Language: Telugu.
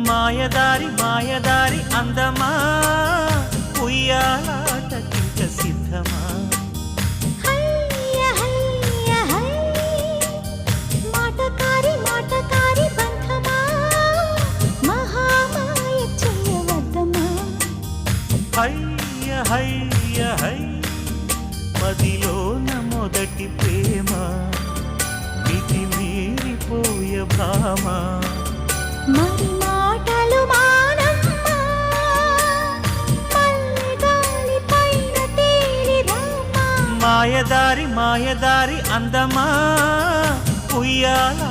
మాయదారి మాయదారి అందమా ఉయ్యాలాటకింక సిద్ధమా హయ్య హయ్య హై మాటకారి మాటకారి బంధమా మహామాయ చేయవద్దమా హయ్య హయ్య హై మదిలోన మొదటి ప్రేమ మితి మీరిపోయ భామ మరి మాటలు మానమ్మా మల్లె గాలి పైన తేలి రామా మాయదారి మాయదారి అందమా ఉయ్యాల